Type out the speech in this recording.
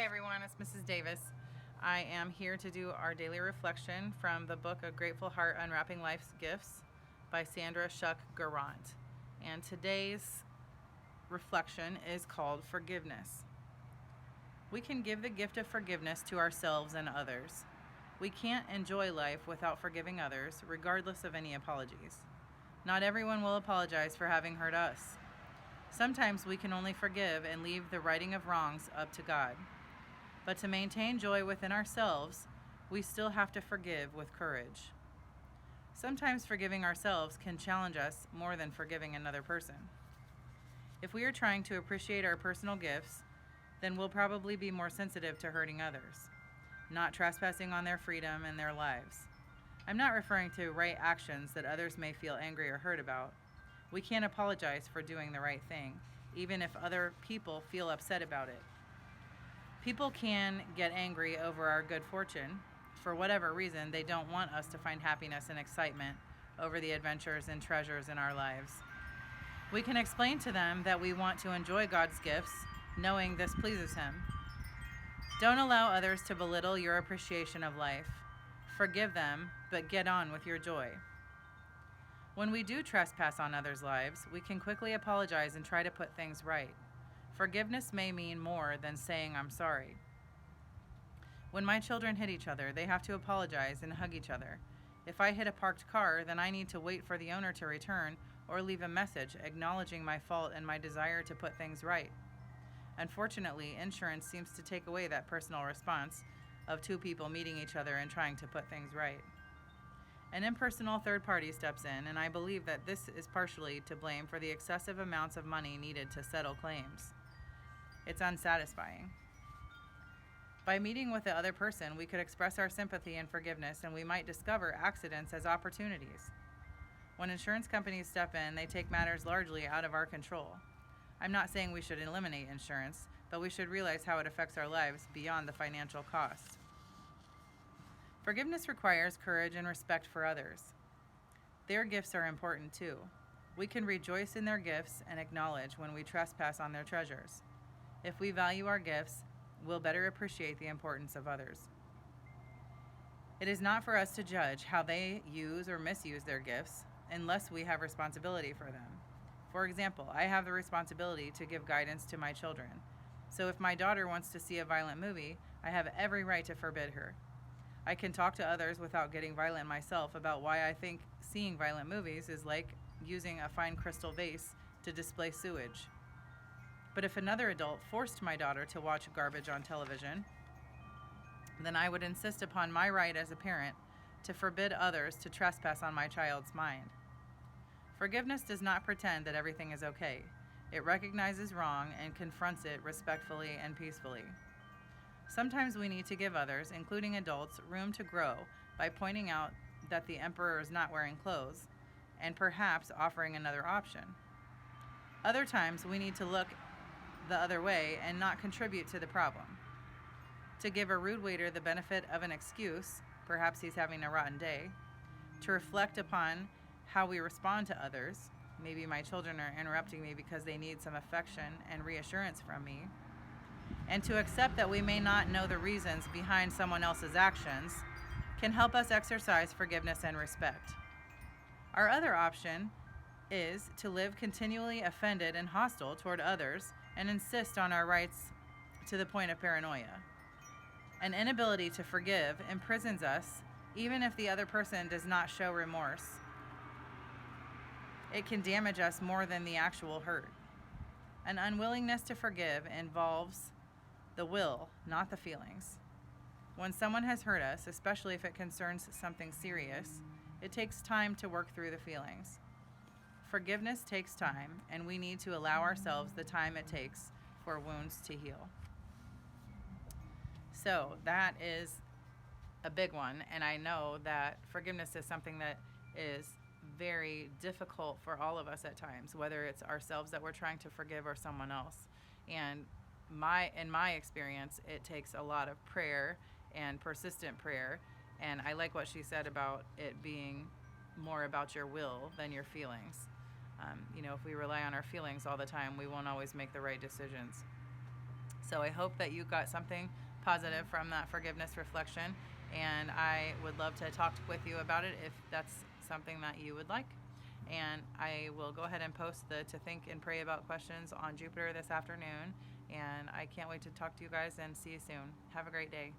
everyone, it's Mrs. Davis. I am here to do our daily reflection from the book A Grateful Heart, Unwrapping Life's Gifts by Sandra Schuck Garant. And today's reflection is called Forgiveness. We can give the gift of forgiveness to ourselves and others. We can't enjoy life without forgiving others, regardless of any apologies. Not everyone will apologize for having hurt us. Sometimes we can only forgive and leave the righting of wrongs up to God. But to maintain joy within ourselves, we still have to forgive with courage. Sometimes forgiving ourselves can challenge us more than forgiving another person. If we are trying to appreciate our personal gifts, then we'll probably be more sensitive to hurting others, not trespassing on their freedom and their lives. I'm not referring to right actions that others may feel angry or hurt about. We can't apologize for doing the right thing, even if other people feel upset about it. People can get angry over our good fortune. For whatever reason, they don't want us to find happiness and excitement over the adventures and treasures in our lives. We can explain to them that we want to enjoy God's gifts, knowing this pleases Him. Don't allow others to belittle your appreciation of life. Forgive them, but get on with your joy. When we do trespass on others' lives, we can quickly apologize and try to put things right. Forgiveness may mean more than saying I'm sorry. When my children hit each other, they have to apologize and hug each other. If I hit a parked car, then I need to wait for the owner to return or leave a message acknowledging my fault and my desire to put things right. Unfortunately, insurance seems to take away that personal response of two people meeting each other and trying to put things right. An impersonal third party steps in, and I believe that this is partially to blame for the excessive amounts of money needed to settle claims. It's unsatisfying. By meeting with the other person, we could express our sympathy and forgiveness, and we might discover accidents as opportunities. When insurance companies step in, they take matters largely out of our control. I'm not saying we should eliminate insurance, but we should realize how it affects our lives beyond the financial cost. Forgiveness requires courage and respect for others. Their gifts are important too. We can rejoice in their gifts and acknowledge when we trespass on their treasures. If we value our gifts, we'll better appreciate the importance of others. It is not for us to judge how they use or misuse their gifts unless we have responsibility for them. For example, I have the responsibility to give guidance to my children. So if my daughter wants to see a violent movie, I have every right to forbid her. I can talk to others without getting violent myself about why I think seeing violent movies is like using a fine crystal vase to display sewage. But if another adult forced my daughter to watch garbage on television, then I would insist upon my right as a parent to forbid others to trespass on my child's mind. Forgiveness does not pretend that everything is okay. It recognizes wrong and confronts it respectfully and peacefully. Sometimes we need to give others, including adults, room to grow by pointing out that the emperor is not wearing clothes and perhaps offering another option. Other times we need to look the other way and not contribute to the problem. To give a rude waiter the benefit of an excuse, perhaps he's having a rotten day, to reflect upon how we respond to others, maybe my children are interrupting me because they need some affection and reassurance from me, and to accept that we may not know the reasons behind someone else's actions, can help us exercise forgiveness and respect. Our other option is to live continually offended and hostile toward others and insist on our rights to the point of paranoia. An inability to forgive imprisons us even if the other person does not show remorse. It can damage us more than the actual hurt. An unwillingness to forgive involves the will, not the feelings. When someone has hurt us, especially if it concerns something serious, it takes time to work through the feelings. Forgiveness takes time, and we need to allow ourselves the time it takes for wounds to heal. So that is a big one, and I know that forgiveness is something that is very difficult for all of us at times, whether it's ourselves that we're trying to forgive or someone else. And in my experience, it takes a lot of prayer and persistent prayer. And I like what she said about it being more about your will than your feelings. If we rely on our feelings all the time, we won't always make the right decisions. So I hope that you got something positive from that forgiveness reflection, and I would love to talk with you about it if that's something that you would like. And I will go ahead and post the to think and pray about questions on Jupiter this afternoon, and I can't wait to talk to you guys and see you soon. Have a great day.